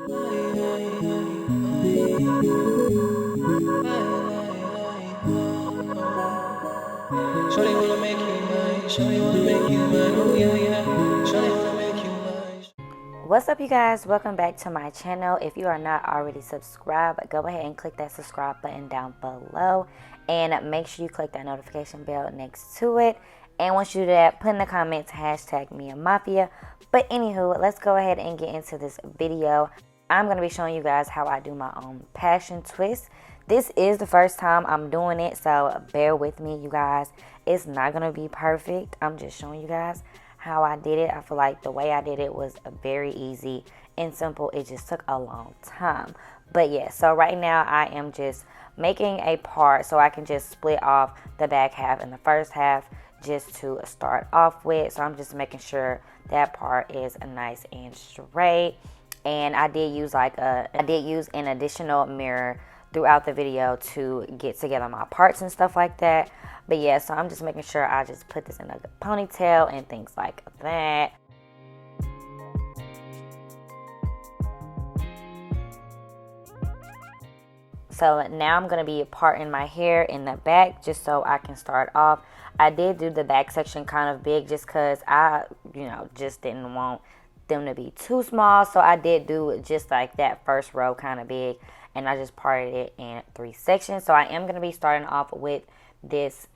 Shawty wanna make you mine. Shawty wanna make you mine. Oh yeah, yeah. Shawty wanna make you mine. What's up, you guys? Welcome back to my channel. If you are not already subscribed, go ahead and click that subscribe button down below and make sure you click that notification bell next to it. And once you do that, put in the comments hashtag Mia Mafia. But anywho, let's go ahead and get into this video. I'm going to be showing you guys how I do my own passion twist. This is the first time I'm doing it, so bear with me, you guys. It's not going to be perfect. I'm just showing you guys how I did it. I feel like the way I did it was very easy and simple. It just took a long time. But yeah, so right now I am just making a part so I can just split off the back half and the first half just to start off with. So I'm just making sure that part is nice and straight. And I did use an additional mirror throughout the video to get together my parts and stuff like that. But yeah, so I'm just making sure I just put this in a ponytail and things like that. So now I'm going to be parting my hair in the back just so I can start off. I did do the back section kind of big just because I, just didn't want them to be too small. So I did do just like that first row kind of big, and I just parted it in 3 sections. So I am going to be starting off with this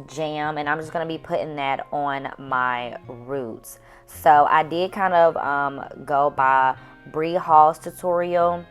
jam, and I'm just going to be putting that on my roots. So I did kind of go by Bree Hall's tutorial.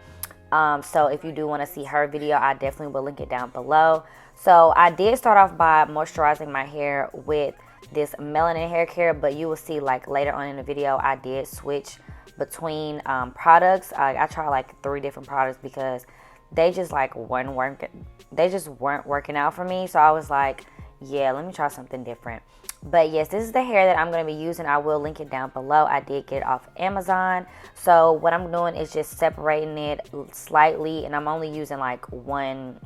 So if you do want to see her video, I definitely will link it down below. So I did start off by moisturizing my hair with this melanin hair care, but you will see like later on in the video I did switch between products. I tried like 3 different products because they just weren't working out for me. So I was like, yeah, let me try something different. But yes, this is the hair that I'm going to be using. I will link it down below. I did get it off Amazon. So what I'm doing is just separating it slightly, and I'm only using like one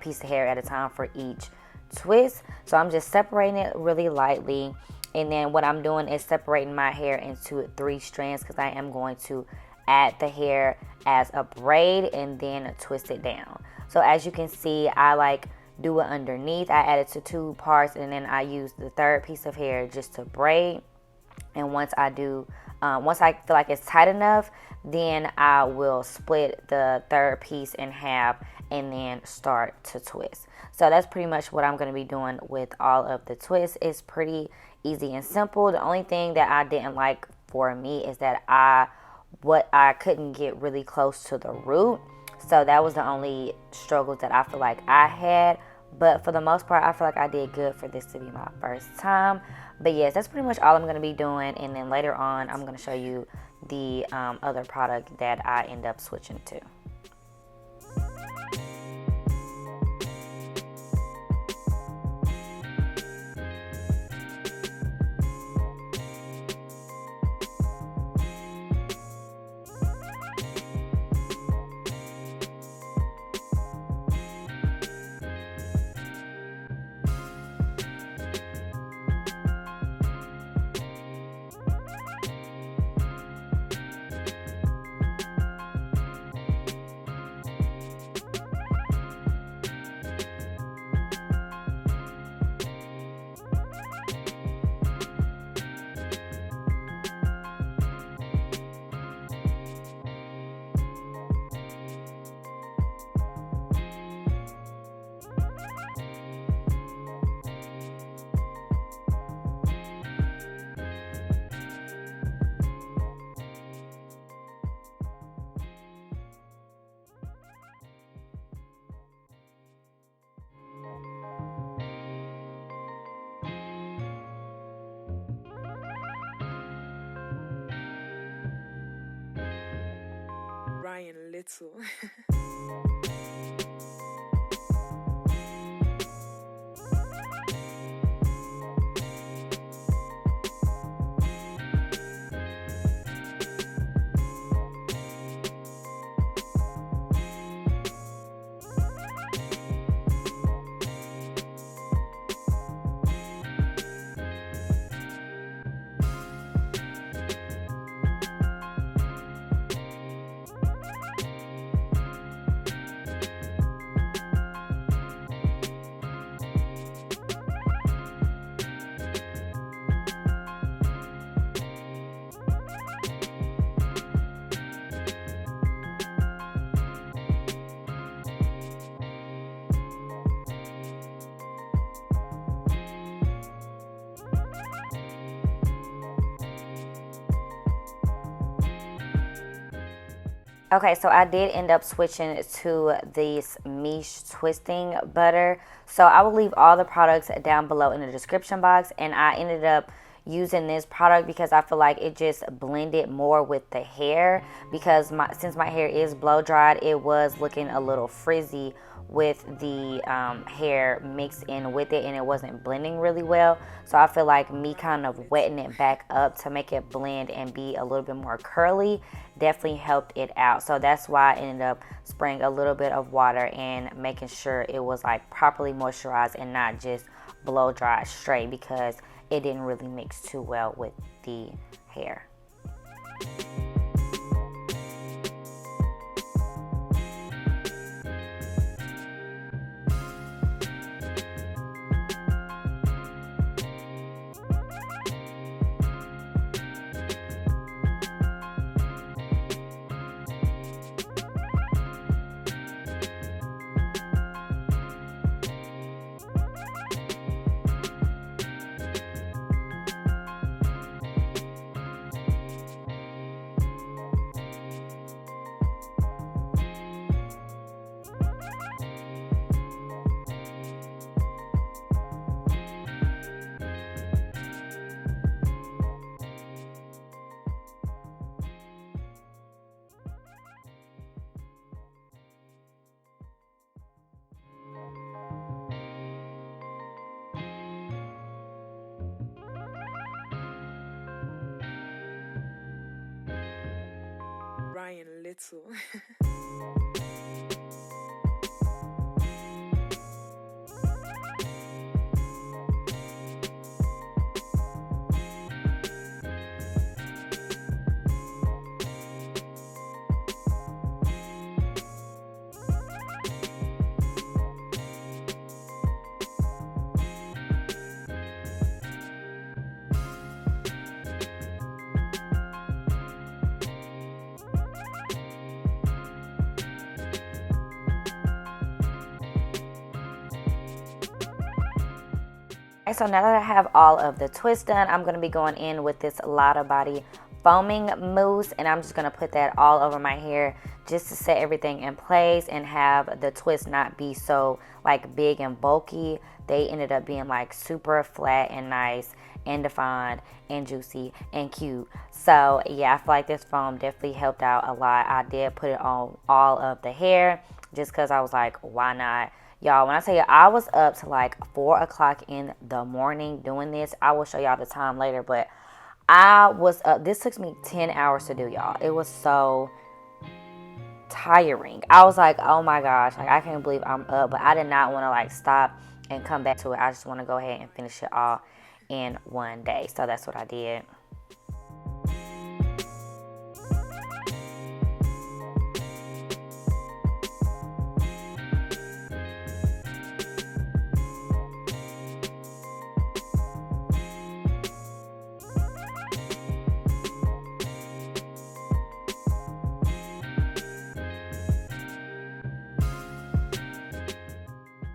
piece of hair at a time for each twist. So I'm just separating it really lightly, and then what I'm doing is separating my hair into 3 strands because I am going to add the hair as a braid and then twist it down. So as you can see, I do it underneath. I added to 2 parts, and then I use the 3rd piece of hair just to braid. And once I feel like it's tight enough, then I will split the 3rd piece in half and then start to twist. So that's pretty much what I'm going to be doing with all of the twists. It's pretty easy and simple. The only thing that I didn't like for me is that I couldn't get really close to the root. So that was the only struggle that I feel like I had. But for the most part, I feel like I did good for this to be my first time. But yes, that's pretty much all I'm going to be doing. And then later on, I'm going to show you the other product that I end up switching to. Ryan Little. Okay, so I did end up switching to this Miche twisting butter. So I will leave all the products down below in the description box. And I ended up using this product because I feel like it just blended more with the hair. Because since my hair is blow dried, it was looking a little frizzy with the hair mixed in with it, and it wasn't blending really well. So I feel like me kind of wetting it back up to make it blend and be a little bit more curly definitely helped it out. So that's why I ended up spraying a little bit of water and making sure it was like properly moisturized and not just blow dry straight, because it didn't really mix too well with the hair. Ryan Little. Okay, so now that I have all of the twists done, I'm going to be going in with this Lotta Body foaming mousse, and I'm just going to put that all over my hair just to set everything in place and have the twist not be so like big and bulky. They ended up being like super flat and nice and defined and juicy and cute. So yeah, I feel like this foam definitely helped out a lot. I did put it on all of the hair just because I was like, why not? Y'all, when I tell you I was up to like 4 o'clock in the morning doing this, I will show y'all the time later, but I was up. This took me 10 hours to do, y'all. It was so tiring. I was like, oh my gosh, like I can't believe I'm up, but I did not want to like stop and come back to it. I just want to go ahead and finish it all in one day. So that's what I did.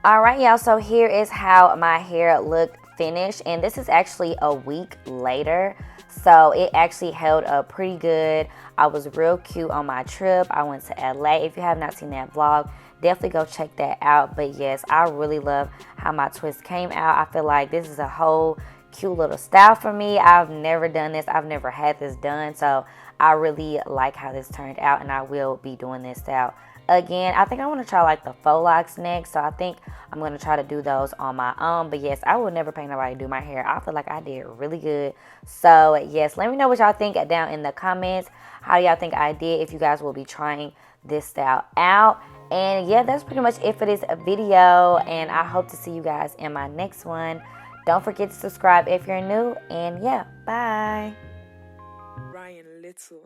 All right, y'all, so here is how my hair looked finished, and this is actually a week later, so it actually held up pretty good. I was real cute on my trip. I went to LA. If you have not seen that vlog, definitely go check that out. But yes, I really love how my twist came out. I feel like this is a whole cute little style for me. I've never done this. I've never had this done, so I really like how this turned out, and I will be doing this style again. I think I want to try like the faux locks next, so I think I'm going to try to do those on my own. But yes, I would never pay nobody to do my hair. I feel like I did really good. So yes, let me know what y'all think down in the comments. How do y'all think I did, if you guys will be trying this style out? And yeah, that's pretty much it for this video, and I hope to see you guys in my next one. Don't forget to subscribe if you're new, and yeah, bye. Ryan Little.